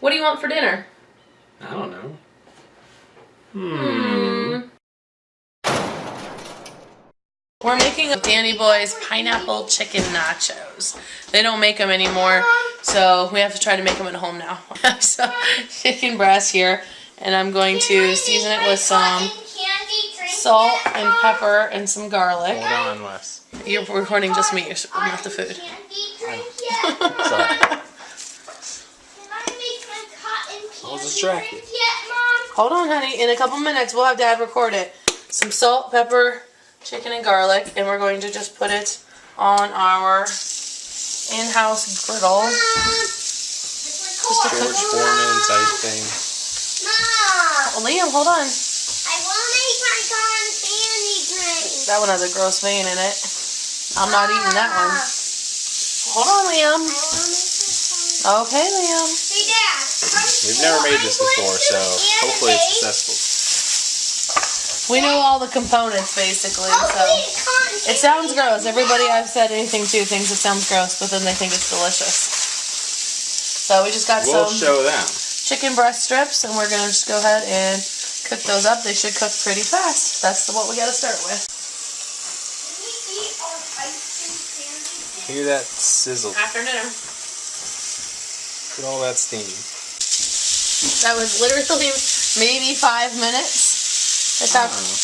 What do you want for dinner? I don't know. We're making Danny Boy's pineapple chicken nachos. They don't make them anymore, so we have to try to make them at home now. I have some chicken breast here, and I'm going to season it with some salt and pepper and some garlic. Hold on, Wes. You're recording just me, not the food. Sorry. I was distracted. Hold on, honey. In a couple minutes, we'll have Dad record it. Some salt, pepper, chicken, and garlic, and we're going to just put it on our in-house griddle. Just a George Foreman type thing. Oh, Liam, hold on. I want to make my cotton candy drink. That one has a gross vein in it. I'm not eating that one. Hold on, Liam. Okay, Liam. Hey, Dad. We've never made this before, so hopefully it's successful. We know all the components, basically, so it sounds gross. Everybody I've said anything to thinks it sounds gross, but then they think it's delicious. So we just got We'll some show them. chicken breast strips, and we're going to just go ahead and cook those up. They should cook pretty fast. That's what we got to start with. Hear that sizzle. After dinner. Look at all that steam. That was literally maybe 5 minutes. It's I how don't know.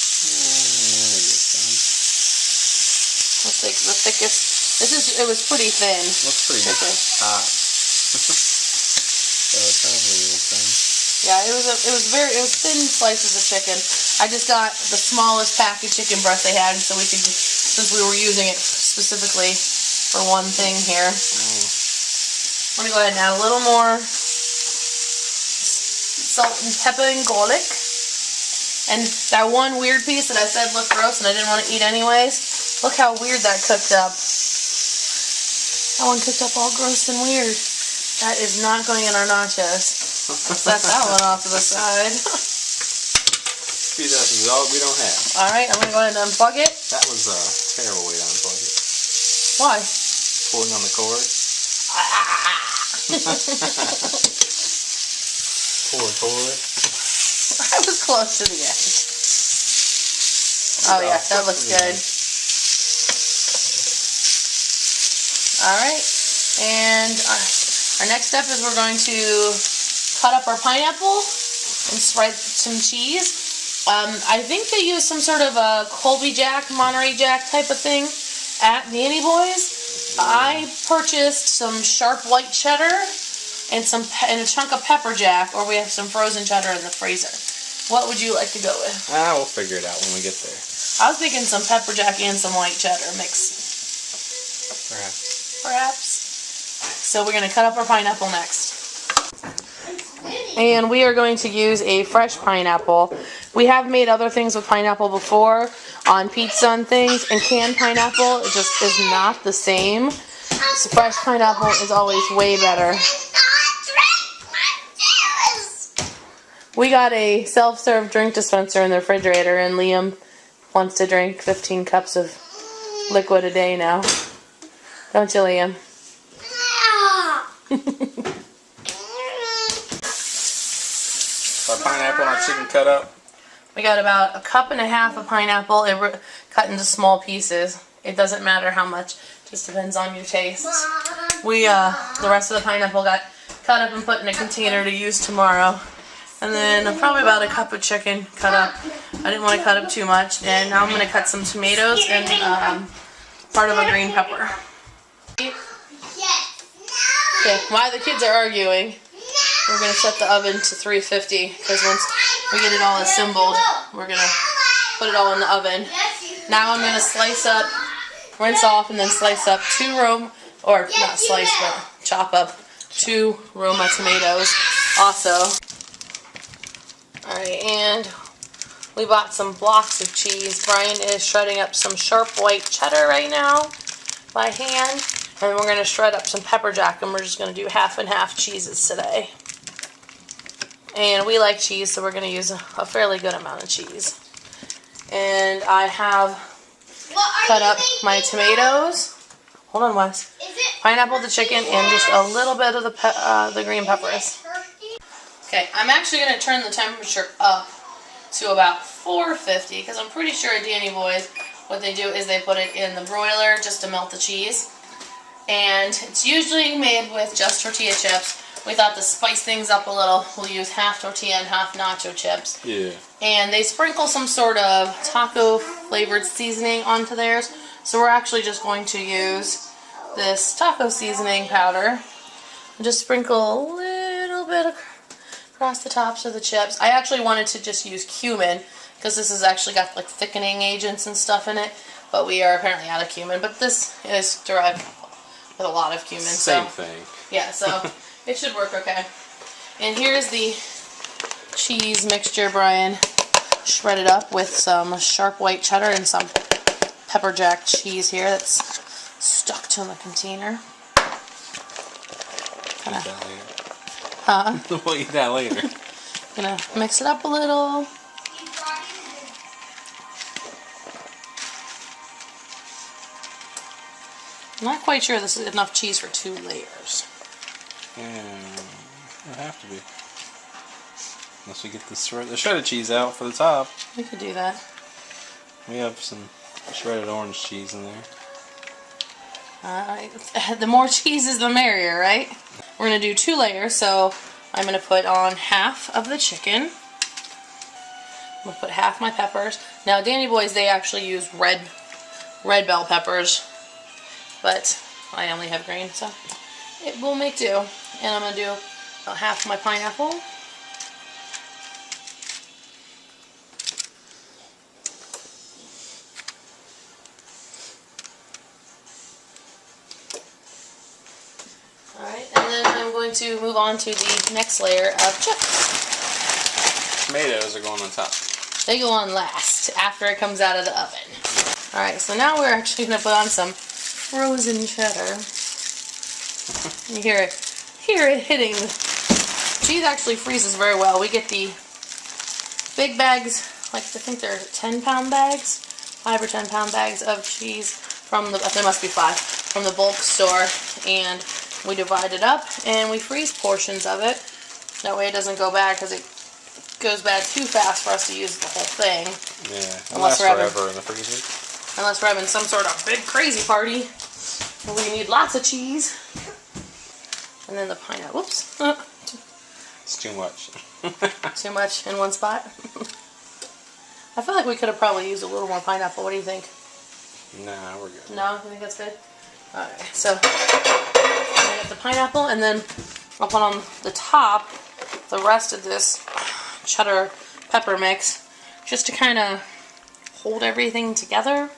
Let's take the thickest. It was pretty thin. Looks pretty hot. So it's probably done. Yeah, it was thin slices of chicken. I just got the smallest pack of chicken breast they had, so since we were using it specifically for one thing here. I'm gonna go ahead and add a little more salt and pepper and garlic. And that one weird piece that I said looked gross and I didn't want to eat anyways, look how weird that cooked up. That one cooked up all gross and weird. That is not going in our nachos. Set that one off to the side. See, this is all we don't have. Alright, I'm going to go ahead and unplug it. That was a terrible way to unplug it. Why? Pulling on the cord. Poor cord. I was close to the edge. Oh yeah, that looks good. Alright, and our next step is we're going to cut up our pineapple and spread some cheese. I think they use some sort of a Colby Jack, Monterey Jack type of thing at Danny Boy's. I purchased some sharp white cheddar and a chunk of pepper jack, or we have some frozen cheddar in the freezer. What would you like to go with? We'll figure it out when we get there. I was thinking some pepper jack and some white cheddar mix. Perhaps. So we're going to cut up our pineapple next. And we are going to use a fresh pineapple. We have made other things with pineapple before on pizza and things, and canned pineapple just is not the same. So fresh pineapple is always way better. We got a self-serve drink dispenser in the refrigerator, and Liam wants to drink 15 cups of liquid a day now. Don't you, Liam? Our pineapple and our chicken cut up. We got about 1.5 cups of pineapple cut into small pieces. It doesn't matter how much, just depends on your tastes. The rest of the pineapple got cut up and put in a container to use tomorrow. And then probably about 1 cup of chicken cut up. I didn't want to cut up too much. And now I'm going to cut some tomatoes and part of a green pepper. Okay, while the kids are arguing, we're going to set the oven to 350, because once we get it all assembled, we're going to put it all in the oven. Now I'm going to slice up, rinse off, and then slice up chop up 2 Roma tomatoes also. Alright, and we bought some blocks of cheese. Brian is shredding up some sharp white cheddar right now by hand. And we're going to shred up some pepper jack, and we're just going to do half and half cheeses today. And we like cheese, so we're going to use a fairly good amount of cheese. And I have cut up my tomatoes. Hold on, Wes. Pineapple, the chicken, and just a little bit of the green peppers. Okay, I'm actually going to turn the temperature up to about 450 because I'm pretty sure at Danny Boy's what they do is they put it in the broiler just to melt the cheese. And it's usually made with just tortilla chips. We thought to spice things up a little, we'll use half tortilla and half nacho chips. Yeah. And they sprinkle some sort of taco flavored seasoning onto theirs. So we're actually just going to use this taco seasoning powder and just sprinkle a little bit across the tops of the chips. I actually wanted to just use cumin because this has actually got like thickening agents and stuff in it, but we are apparently out of cumin. But this is derived with a lot of cumin. Same thing. Yeah, so it should work okay. And here's the cheese mixture Brian shredded up with some sharp white cheddar and some pepper jack cheese here that's stuck to the container. Eat that later. Huh? We'll eat that later. Gonna mix it up a little. I'm not quite sure this is enough cheese for 2 layers. Yeah, it'll have to be. Unless we get the shredded cheese out for the top. We could do that. We have some shredded orange cheese in there. The more cheese the merrier, right? We're going to do 2 layers, so I'm going to put on half of the chicken. I'm going to put half my peppers. Now, Danny Boy's, they actually use red bell peppers, but I only have green, so it will make do. And I'm going to do about half my pineapple. Alright, and then I'm going to move on to the next layer of chips. Tomatoes are going on top. They go on last, after it comes out of the oven. Alright, so now we're actually going to put on some frozen cheddar. You hear it hitting. The cheese actually freezes very well. We get the big bags, like I think they're 10-pound bags, 5 or 10-pound bags of cheese from the, there must be 5, from the bulk store, and we divide it up and we freeze portions of it. That way it doesn't go bad, because it goes bad too fast for us to use the whole thing. Yeah, it lasts forever in the freezer. Unless we're having some sort of big crazy party where we need lots of cheese. And then the pineapple. Whoops. It's too much. Too much in one spot. I feel like we could have probably used a little more pineapple. What do you think? Nah, we're good. No? You think that's good? Alright, so I got the pineapple, and then I'll put on the top the rest of this cheddar pepper mix just to kind of hold everything together.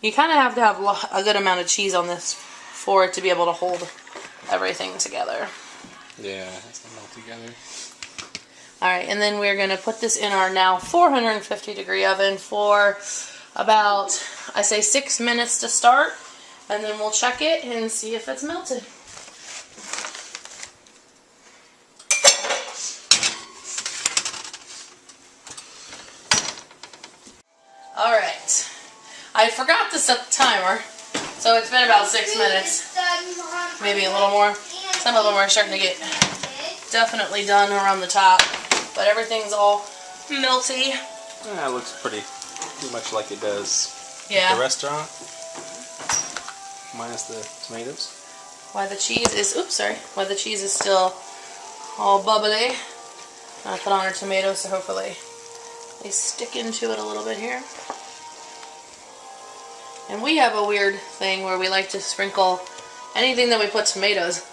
You kind of have to have a good amount of cheese on this for it to be able to hold everything together. Yeah, it has to melt together. Alright, and then we're going to put this in our now 450-degree oven for about, I say 6 minutes to start, and then we'll check it and see if it's melted. Alright, I forgot to set the timer, so it's been about 6 minutes, maybe a little more. Some of them are starting to get definitely done around the top, but everything's all melty. Yeah, it looks pretty much like it does at the restaurant, minus the tomatoes. Why the cheese is still all bubbly. I'll put on our tomatoes so hopefully they stick into it a little bit here. And we have a weird thing where we like to sprinkle anything that we put tomatoes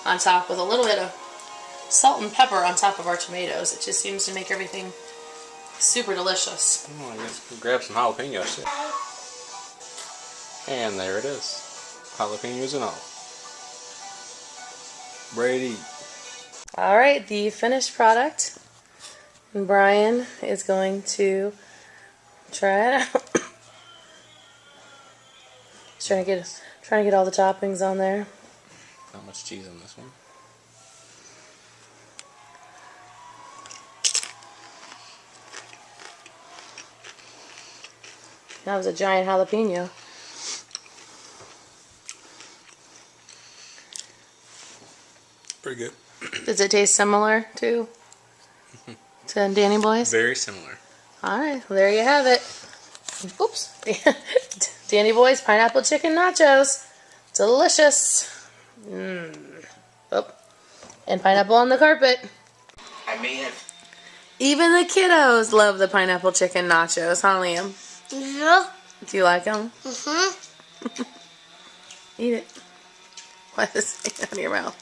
on top with a little bit of salt and pepper on top of our tomatoes. It just seems to make everything super delicious. Oh, I guess we'll grab some jalapenos too. And there it is. Jalapenos and all. Ready to eat. Alright, the finished product. And Brian is going to try it out. He's trying to get all the toppings on there. Not much cheese on this one. That was a giant jalapeno. Pretty good. Does it taste similar to Danny Boy's? Very similar. Alright, well, there you have it. Oops. Danny Boy's pineapple chicken nachos. Delicious. Oh. And pineapple on the carpet. I may have. Even the kiddos love the pineapple chicken nachos, huh, Liam? Yeah. Do you like them? Mm-hmm. Eat it. Why is it out of your mouth?